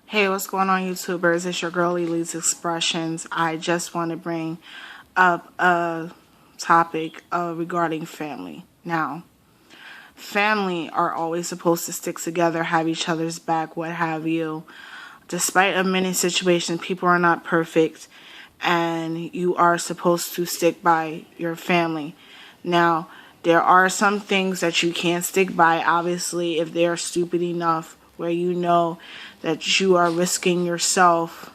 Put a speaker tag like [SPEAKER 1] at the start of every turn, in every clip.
[SPEAKER 1] Hey, what's going on, YouTubers? It's your girl Elite's Expressions. I just want to bring up a topic regarding family. Now, family are always supposed to stick together, have each other's back, what have you. Despite of many situations, people are not perfect, and you are supposed to stick by your family. Now, there are some things that you can't stick by, obviously, if they're stupid enough where you know that you are risking yourself,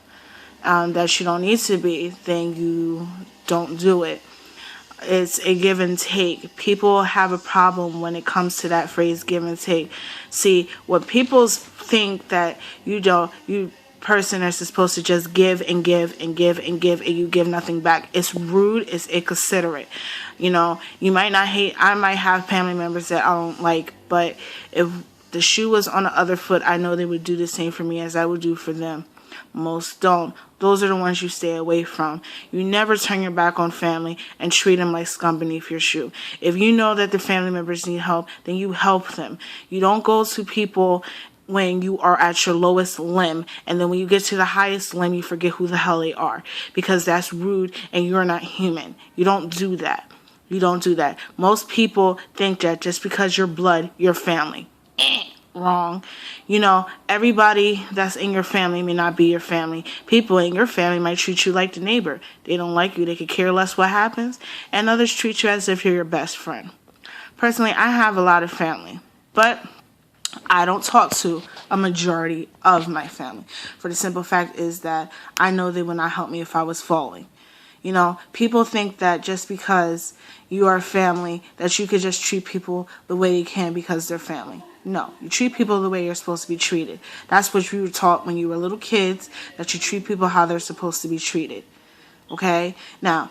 [SPEAKER 1] that you don't need to be, then you don't do it. It's a give and take. People have a problem when it comes to that phrase, give and take. See, what people think that you person are supposed to just give and give and give and give and you give nothing back. It's rude, it's inconsiderate. You might not hate, I might have family members that I don't like, but if the shoe was on the other foot, I know they would do the same for me as I would do for them. Most don't. Those are the ones you stay away from. You never turn your back on family and treat them like scum beneath your shoe. If you know that the family members need help, then you help them. You don't go to people when you are at your lowest limb, and then when you get to the highest limb, you forget who the hell they are, because that's rude and you're not human. You don't do that. You don't do that. Most people think that just because you're blood, you're family. Wrong. Everybody that's in your family may not be your family. People in your family might treat you like the neighbor. They don't like you. They could care less what happens. And others treat you as if you're your best friend. Personally, I have a lot of family, but I don't talk to a majority of my family. For the simple fact is that I know they would not help me if I was falling. People think that just because you are family, that you could just treat people the way you can because they're family. No, you treat people the way you're supposed to be treated. That's what you were taught when you were little kids, that you treat people how they're supposed to be treated. Okay? Now,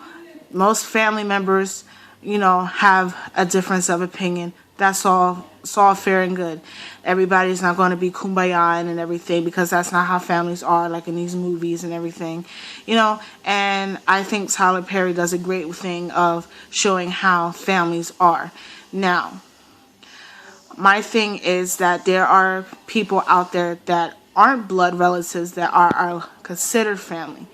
[SPEAKER 1] most family members, have a difference of opinion. That's all. It's all fair and good. Everybody's not going to be kumbaya and everything, because that's not how families are, like in these movies and everything. And I think Tyler Perry does a great thing of showing how families are. Now, my thing is that there are people out there that aren't blood relatives that are considered family,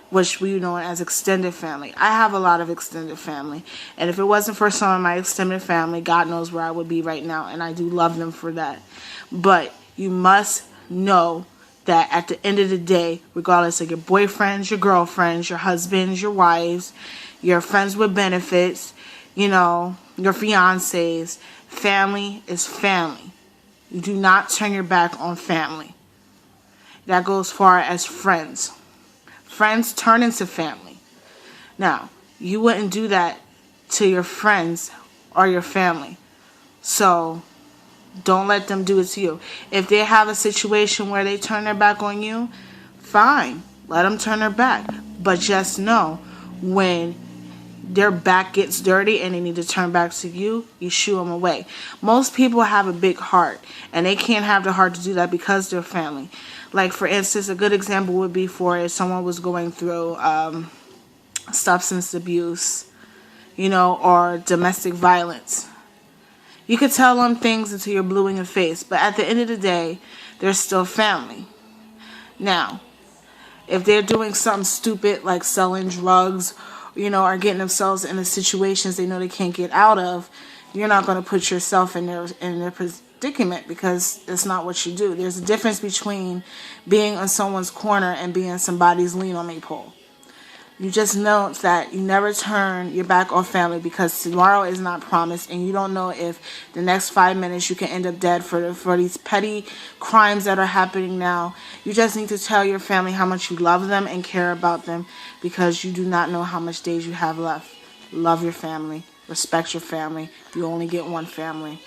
[SPEAKER 1] which we know as extended family. I have a lot of extended family, and if it wasn't for some of my extended family, God knows where I would be right now, and I do love them for that. But you must know that at the end of the day, regardless of your boyfriends, your girlfriends, your husbands, your wives, your friends with benefits, your fiancés, family is family. You do not turn your back on family. That goes far as friends. Friends turn into family. Now, you wouldn't do that to your friends or your family. So, don't let them do it to you. If they have a situation where they turn their back on you, fine. Let them turn their back. But just know, when their back gets dirty and they need to turn back to you, you shoo them away. Most people have a big heart, and they can't have the heart to do that because they're family. Like, for instance, a good example would be for if someone was going through substance abuse, or domestic violence. You could tell them things until you're blue in the face, but at the end of the day, they're still family. Now, if they're doing something stupid like selling drugs, or getting themselves into situations they know they can't get out of, you're not going to put yourself in their predicament, because it's not what you do. There's a difference between being on someone's corner and being somebody's lean on me pole. You just know that you never turn your back on family, because tomorrow is not promised, and you don't know if the next 5 minutes you can end up dead for these petty crimes that are happening now. You just need to tell your family how much you love them and care about them, because you do not know how much days you have left. Love your family. Respect your family. You only get one family.